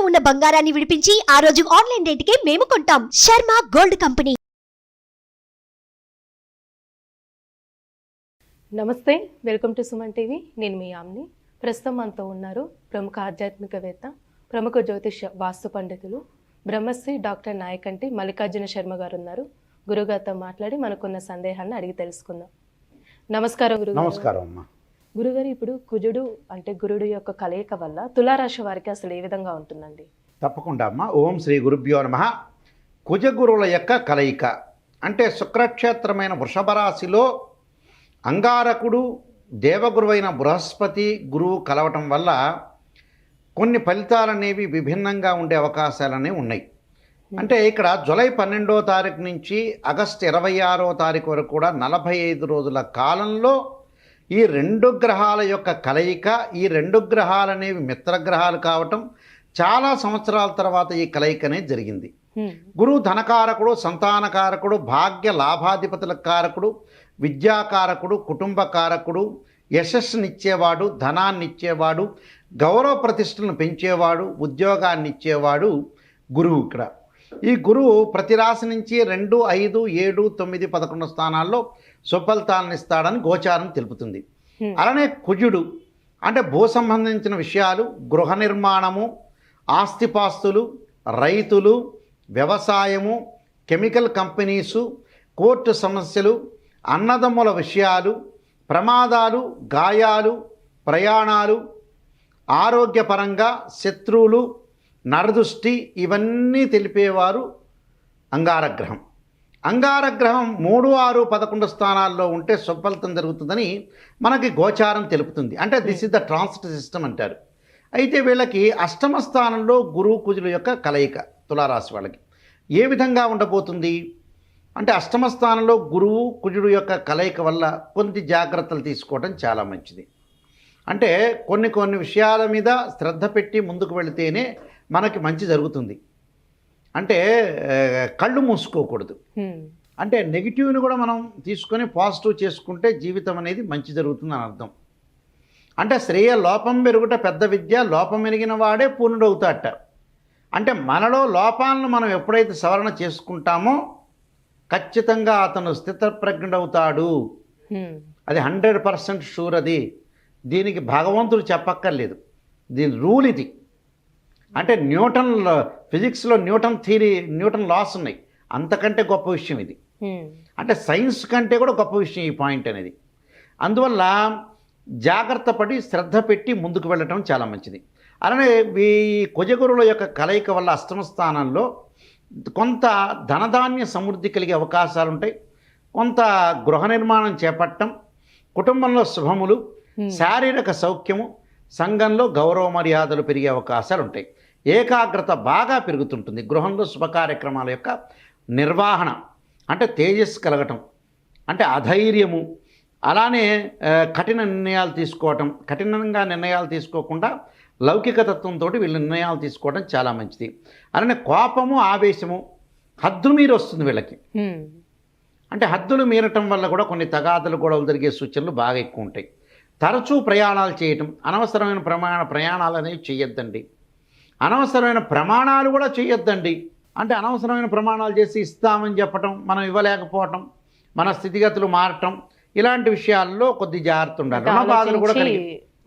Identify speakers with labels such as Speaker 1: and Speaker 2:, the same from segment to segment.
Speaker 1: ఉన్న బంగారాన్ని విడిపించి ఆ రోజు ఆన్లైన్ రేటుకే మేము కొంటాం. Sharma gold company.
Speaker 2: నమస్తే, వెల్కమ్ టు సుమన్ టీవీ. నేను మీ ఆమ్ని. ప్రస్తుతం మనతో ఉన్నారు ప్రముఖ ఆధ్యాత్మికవేత్త, ప్రముఖ జ్యోతిష వాస్తు పండితులు, బ్రహ్మశ్రీ డాక్టర్ నాయకంటి మల్లికార్జున శర్మ గారు ఉన్నారు. గురుగారితో మాట్లాడి మనకున్న సందేహాలను అడిగి తెలుసుకుందాం. నమస్కారం గురుగారు.
Speaker 3: నమస్కారం అమ్మా.
Speaker 2: గురుగారు, ఇప్పుడు కుజుడు అంటే గురుడు యొక్క కలయిక వల్ల తులారాశి వారికి అసలు ఏ విధంగా ఉంటుందండి?
Speaker 3: తప్పకుండా అమ్మా. ఓం శ్రీ గురుభ్యో నమః. కుజగురువుల యొక్క కలయిక అంటే శుక్రక్షేత్రమైన వృషభ రాశిలో అంగారకుడు, దేవగురువైన బృహస్పతి గురువు కలవటం వల్ల కొన్ని ఫలితాలు అనేవి విభిన్నంగా ఉండే అవకాశాలనే ఉన్నాయి. అంటే ఇక్కడ జూలై 12వ తారీఖు నుంచి ఆగస్టు 26వ తారీఖు వరకు కూడా 45 రోజుల కాలంలో ఈ రెండు గ్రహాల యొక్క కలయిక, ఈ రెండు గ్రహాలు అనేవి మిత్రగ్రహాలు కావటం, చాలా సంవత్సరాల తర్వాత ఈ కలయిక అనేది జరిగింది. గురువు ధనకారకుడు, సంతానకారకుడు, భాగ్య లాభాధిపతుల కారకుడు, విద్యాకారకుడు, కుటుంబకారకుడు, యశస్సునిచ్చేవాడు, ధనాన్ని ఇచ్చేవాడు, గౌరవ ప్రతిష్టలను పెంచేవాడు, ఉద్యోగాన్ని ఇచ్చేవాడు గురువు. ఇక్కడ ఈ గురువు ప్రతి రాశి నుంచి 2, 5, 7, 9, 11 స్థానాల్లో సుఫలితాలను ఇస్తాడని గోచారం తెలుపుతుంది. అలానే కుజుడు అంటే భూ సంబంధించిన విషయాలు, గృహ నిర్మాణము, ఆస్తిపాస్తులు, రైతులు, వ్యవసాయము, కెమికల్ కంపెనీసు, కోర్టు సమస్యలు, అన్నదమ్ముల విషయాలు, ప్రమాదాలు, గాయాలు, ప్రయాణాలు, ఆరోగ్యపరంగా శత్రువులు, నరదృష్టి, ఇవన్నీ తెలిపేవారు అంగారగ్రహం. అంగారగ్రహం 3, 6, 11 స్థానాల్లో ఉంటే సుఫలితం జరుగుతుందని మనకి గోచారం తెలుపుతుంది. అంటే this is the transit system అంటారు. అయితే వీళ్ళకి అష్టమ స్థానంలో గురువు కుజుల యొక్క కలయిక తులారాశి వాళ్ళకి ఏ విధంగా ఉండబోతుంది అంటే, అష్టమ స్థానంలో గురువు కుజుడు యొక్క కలయిక వల్ల కొన్ని జాగ్రత్తలు తీసుకోవడం చాలా మంచిది. అంటే కొన్ని విషయాల మీద శ్రద్ధ పెట్టి ముందుకు వెళితేనే మనకి మంచి జరుగుతుంది. అంటే కళ్ళు మూసుకోకూడదు. అంటే నెగిటివ్ని కూడా మనం తీసుకొని పాజిటివ్ చేసుకుంటే జీవితం అనేది మంచి జరుగుతుందని అర్థం. అంటే శ్రేయ లోపం పెరుగుట పెద్ద విద్య, లోపం ఎరిగిన వాడే పూర్ణుడవుతాడట. అంటే మనలో లోపాలను మనం ఎప్పుడైతే సవరణ చేసుకుంటామో ఖచ్చితంగా అతను స్థితప్రజ్ఞుడవుతాడు. అది 100% షూర్. అది దీనికి భగవంతుడు చెప్పక్కర్లేదు, దీని రూల్ ఇది. అంటే న్యూటన్ ఫిజిక్స్లో న్యూటన్ థియరీ, న్యూటన్ లాస్ ఉన్నాయి. అంతకంటే గొప్ప విషయం ఇది. అంటే సైన్స్ కంటే కూడా గొప్ప విషయం ఈ పాయింట్ అనేది. అందువల్ల జాగ్రత్త పడి శ్రద్ధ పెట్టి ముందుకు వెళ్ళటం చాలా మంచిది. అలానే ఈ కుజగురుల యొక్క కలయిక వల్ల అష్టమ స్థానంలో కొంత ధనధాన్య సమృద్ధి కలిగే అవకాశాలు ఉంటాయి. కొంత గృహ నిర్మాణం చేపట్టడం, కుటుంబంలో శుభములు, శారీరక సౌఖ్యము, సంఘంలో గౌరవ మర్యాదలు పెరిగే అవకాశాలు ఉంటాయి. ఏకాగ్రత బాగా పెరుగుతుంటుంది. గృహంలో శుభ కార్యక్రమాల యొక్క నిర్వహణ అంటే తేజస్సు కలగటం, అంటే అధైర్యము, అలానే కఠిన నిర్ణయాలు తీసుకోవటం. కఠినంగా నిర్ణయాలు తీసుకోకుండా లౌకిక తత్వంతో వీళ్ళు నిర్ణయాలు తీసుకోవడం చాలా మంచిది. అలానే కోపము, ఆవేశము హద్దులు మీరి వస్తుంది వీళ్ళకి. అంటే హద్దులు మీరటం వల్ల కూడా కొన్ని తగాదలు గొడవలు జరిగే సూచనలు బాగా ఎక్కువ ఉంటాయి. తరచూ ప్రయాణాలు చేయటం, అనవసరమైన ప్రయాణాలు అనేవి చేయొద్దండి. అనవసరమైన ప్రమాణాలు కూడా చేయొద్దండి. అంటే అనవసరమైన ప్రమాణాలు చేసి ఇస్తామని చెప్పటం, మనం ఇవ్వలేకపోవటం, మన స్థితిగతులు మారటం, ఇలాంటి విషయాల్లో కొద్ది జాగ్రత్త ఉండాలి. రుణబాధలు కూడా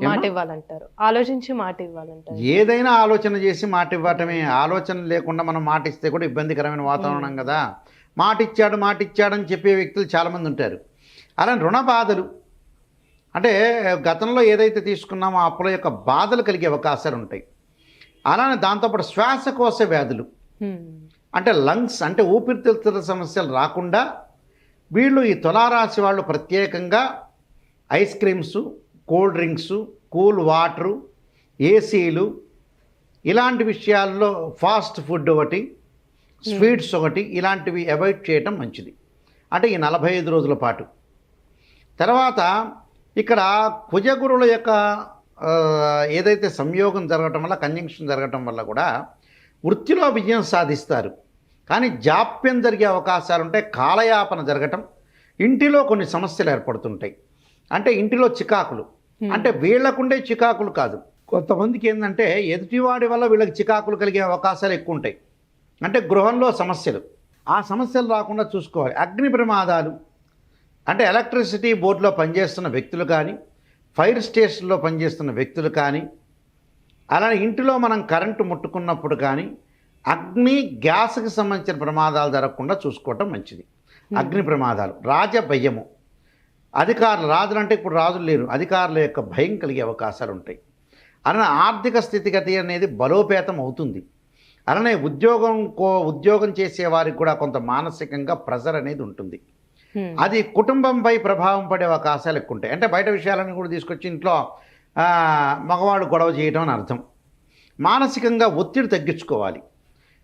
Speaker 2: మాట ఇవ్వాలంటారు, ఆలోచించి మాట ఇవ్వాలంటారు.
Speaker 3: ఏదైనా ఆలోచన చేసి మాట ఇవ్వటమే. ఆలోచన లేకుండా మనం మాట ఇస్తే కూడా ఇబ్బందికరమైన వాతావరణం కదా. మాట ఇచ్చాడని చెప్పే వ్యక్తులు చాలామంది ఉంటారు. అలానే రుణ బాధలు అంటే గతంలో ఏదైతే తీసుకున్నామో అప్పుల యొక్క బాధలు కలిగే అవకాశాలు ఉంటాయి. అలానే దాంతోపాటు శ్వాసకోశ వ్యాధులు అంటే లంగ్స్ అంటే ఊపిరితిత్తుల సమస్యలు రాకుండా వీళ్ళు ఈ తులారాశి వాళ్ళు ప్రత్యేకంగా ice creams, cool drinks, cool water, ఏసీలు, ఇలాంటి విషయాల్లో ఫాస్ట్ ఫుడ్ ఒకటి, స్వీట్స్ ఒకటి, ఇలాంటివి అవాయిడ్ చేయటం మంచిది. అంటే ఈ 45 రోజుల పాటు. తర్వాత ఇక్కడ కుజగురుల యొక్క ఏదైతే సంయోగం జరగటం వల్ల, కంజంక్షన్ జరగటం వల్ల కూడా వృత్తిలో విజయం సాధిస్తారు. కానీ జాప్యం జరిగే అవకాశాలు ఉంటాయి. కాలయాపన జరగటం, ఇంటిలో కొన్ని సమస్యలు ఏర్పడుతుంటాయి. అంటే ఇంటిలో చికాకులు, అంటే వీళ్లకుండే చికాకులు కాదు, కొంతమందికి ఏంటంటే ఎదుటివాడి వల్ల వీళ్ళకి చికాకులు కలిగే అవకాశాలు ఎక్కువ ఉంటాయి. అంటే గృహంలో సమస్యలు, ఆ సమస్యలు రాకుండా చూసుకోవాలి. అగ్ని ప్రమాదాలు అంటే ఎలక్ట్రిసిటీ బోర్డులో పనిచేస్తున్న వ్యక్తులు కానీ, ఫైర్ స్టేషన్లో పనిచేస్తున్న వ్యక్తులు కానీ, అలానే ఇంటిలో మనం కరెంటు ముట్టుకున్నప్పుడు కానీ అగ్ని గ్యాస్కి సంబంధించిన ప్రమాదాలు జరగకుండా చూసుకోవటం మంచిది. అగ్ని ప్రమాదాలు, రాజ భయము, అధికారులు, రాజులు అంటే ఇప్పుడు రాజులు లేరు, అధికారుల యొక్క భయం కలిగే అవకాశాలు ఉంటాయి. అలానే ఆర్థిక స్థితిగతి అనేది బలోపేతం అవుతుంది. అలానే ఉద్యోగం చేసే వారికి కూడా కొంత మానసికంగా ప్రెజర్ అనేది ఉంటుంది. అది కుటుంబంపై ప్రభావం పడే అవకాశాలు ఎక్కువ ఉంటాయి. అంటే బయట విషయాలను కూడా తీసుకొచ్చి ఇంట్లో మగవాడు గొడవ చేయడం అని అర్థం. మానసికంగా ఒత్తిడి తగ్గించుకోవాలి.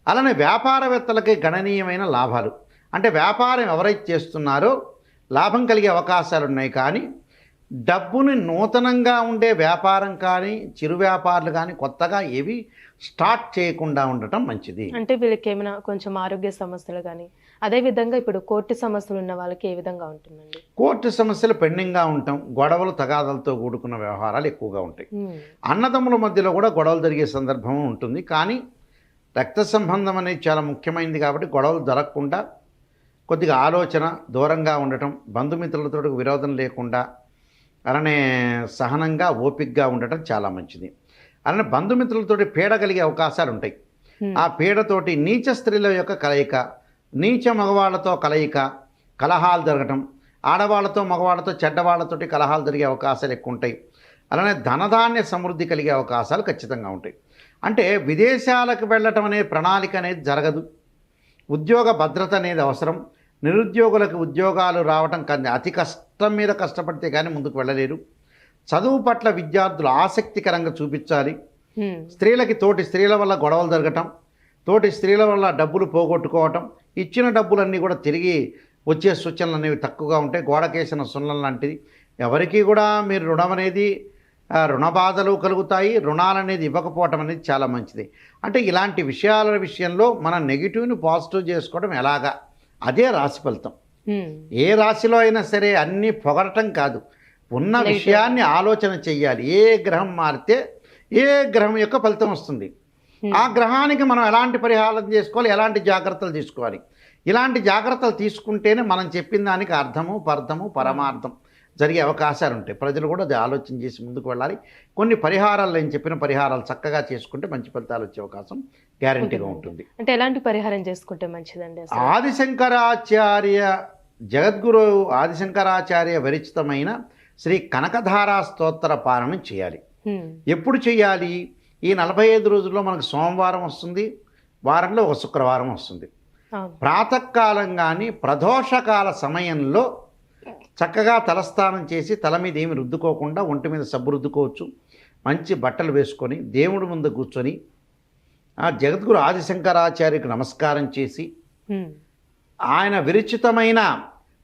Speaker 3: అలానే వ్యాపారవేత్తలకి గణనీయమైన లాభాలు, అంటే వ్యాపారం ఎవరైతే చేస్తున్నారో లాభం కలిగే అవకాశాలు ఉన్నాయి. కానీ డబ్బుని నూతనంగా ఉండే వ్యాపారం కానీ, చిరు వ్యాపారులు కానీ కొత్తగా ఏవి స్టార్ట్ చేయకుండా ఉండటం మంచిది.
Speaker 2: అంటే వీళ్ళకి ఏమైనా కొంచెం ఆరోగ్య సమస్యలు కానీ, అదేవిధంగా ఇప్పుడు కోర్టు సమస్యలు ఉన్న వాళ్ళకి ఏ విధంగా ఉంటుందండి?
Speaker 3: కోర్టు సమస్యలు పెండింగ్గా ఉండటం, గొడవలు తగాదలతో కూడుకున్న వ్యవహారాలు ఎక్కువగా ఉంటాయి. అన్నదమ్ముల మధ్యలో కూడా గొడవలు జరిగే సందర్భం ఉంటుంది. కానీ రక్త సంబంధం అనేది చాలా ముఖ్యమైనది కాబట్టి గొడవలు జరగకుండా కొద్దిగా ఆలోచన, దూరంగా ఉండటం, బంధుమిత్రులతో విరోధం లేకుండా అలానే సహనంగా ఓపికగా ఉండటం చాలా మంచిది. అలానే బంధుమిత్రులతో పీడ కలిగే అవకాశాలు ఉంటాయి. ఆ పీడతోటి నీచ స్త్రీల యొక్క కలయిక, నీచ మగవాళ్లతో కలయిక, కలహాలు జరగటం, ఆడవాళ్లతో మగవాళ్లతో చెడ్డవాళ్లతోటి కలహాలు జరిగే అవకాశాలు ఎక్కువ ఉంటాయి. అలానే ధనధాన్య సమృద్ధి కలిగే అవకాశాలు ఖచ్చితంగా ఉంటాయి. అంటే విదేశాలకు వెళ్ళటం అనే ప్రణాళిక అనేది జరగదు. ఉద్యోగ భద్రత అనేది అవసరం. నిరుద్యోగులకు ఉద్యోగాలు రావటం అతి కష్టం మీద కష్టపడితే కానీ ముందుకు వెళ్ళలేరు. చదువు పట్ల విద్యార్థులు ఆసక్తికరంగా చూపించాలి. స్త్రీలకి తోటి స్త్రీల వల్ల గొడవలు జరగటం, తోటి స్త్రీల వల్ల డబ్బులు పోగొట్టుకోవటం, ఇచ్చిన డబ్బులన్నీ కూడా తిరిగి వచ్చే సూచనలు అనేవి తక్కువగా ఉంటాయి. గోడకేసిన సున్నలు లాంటిది. ఎవరికి కూడా మీరు రుణం అనేది రుణ బాధలు కలుగుతాయి. రుణాలు అనేది ఇవ్వకపోవటం అనేది చాలా మంచిది. అంటే ఇలాంటి విషయాల విషయంలో మనం నెగిటివ్ని పాజిటివ్ చేసుకోవడం ఎలాగా, అదే రాశి ఫలితం. ఏ రాశిలో అయినా సరే అన్నీ పొగడటం కాదు, ఉన్న విషయాన్ని ఆలోచన చెయ్యాలి. ఏ గ్రహం మారితే ఏ గ్రహం యొక్క ఫలితం వస్తుంది, ఆ గ్రహానికి మనం ఎలాంటి పరిహారం చేసుకోవాలి, ఎలాంటి జాగ్రత్తలు తీసుకోవాలి. ఇలాంటి జాగ్రత్తలు తీసుకుంటేనే మనం చెప్పిన దానికి అర్థము, పర్థము, పరమార్థం జరిగే అవకాశాలు ఉంటాయి. ప్రజలు కూడా అది ఆలోచన చేసి ముందుకు వెళ్ళాలి. కొన్ని పరిహారాలు నేను చెప్పిన పరిహారాలు చక్కగా చేసుకుంటే మంచి ఫలితాలు వచ్చే అవకాశం గ్యారంటీగా ఉంటుంది.
Speaker 2: అంటే ఎలాంటి పరిహారం చేసుకుంటే మంచిదండి?
Speaker 3: ఆదిశంకరాచార్య, జగద్గురు ఆదిశంకరాచార్య విరచితమైన శ్రీ కనకధారా స్తోత్ర పాలన చేయాలి. ఎప్పుడు చేయాలి? ఈ 45 రోజుల్లో మనకు సోమవారం వస్తుంది, వారంలో ఒక శుక్రవారం వస్తుంది. ప్రాతకాలం కానీ ప్రదోషకాల సమయంలో చక్కగా తలస్నానం చేసి తల మీద ఏమి రుద్దుకోకుండా ఒంటి మీద సబ్బు రుద్దుకోవచ్చు. మంచి బట్టలు వేసుకొని దేవుడి ముందు కూర్చొని ఆ జగద్గురు ఆదిశంకరాచార్యకు నమస్కారం చేసి ఆయన విరచితమైన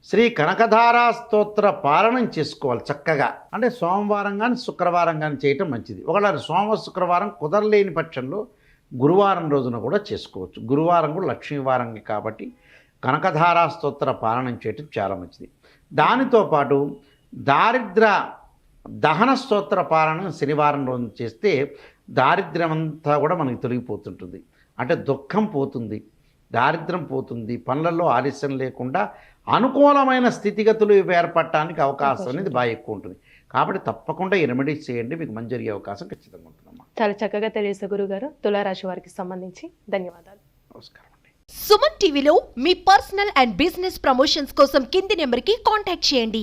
Speaker 3: శ్రీ కనకధారా స్తోత్ర పాలనం చేసుకోవాలి చక్కగా. అంటే సోమవారం కానీ శుక్రవారం కానీ చేయటం మంచిది. ఒకవేళ శుక్రవారం కుదరలేని పక్షంలో గురువారం రోజున కూడా చేసుకోవచ్చు. గురువారం కూడా లక్ష్మీవారం కాబట్టి కనకధారా స్తోత్ర పాలనం చేయటం చాలా మంచిది. దానితో పాటు దారిద్ర దహన స్తోత్ర పాలన శనివారం రోజు చేస్తే దారిద్ర్యం అంతా కూడా మనకి తొలగిపోతుంటుంది. అంటే దుఃఖం పోతుంది, దారిద్ర్యం పోతుంది, పనులలో ఆలస్యం లేకుండా అనుకూలమైన స్థితిగతులు ఏర్పడటానికి అవకాశం అనేది బాగా ఎక్కువ ఉంటుంది. కాబట్టి తప్పకుండా ఈ రెమెడీస్ చేయండి, మీకు మంచి జరిగే అవకాశం ఖచ్చితంగా ఉంటుందమ్మా.
Speaker 2: చాలా చక్కగా తెలియజేశారు గురుగారు. తులారాశి వారికి సంబంధించి ధన్యవాదాలు.
Speaker 3: నమస్కారం.
Speaker 1: సుమన్ టీవీలో మీ పర్సనల్ అండ్ బిజినెస్ ప్రమోషన్స్ కోసం కింది నెంబర్కి కాంటాక్ట్ చేయండి.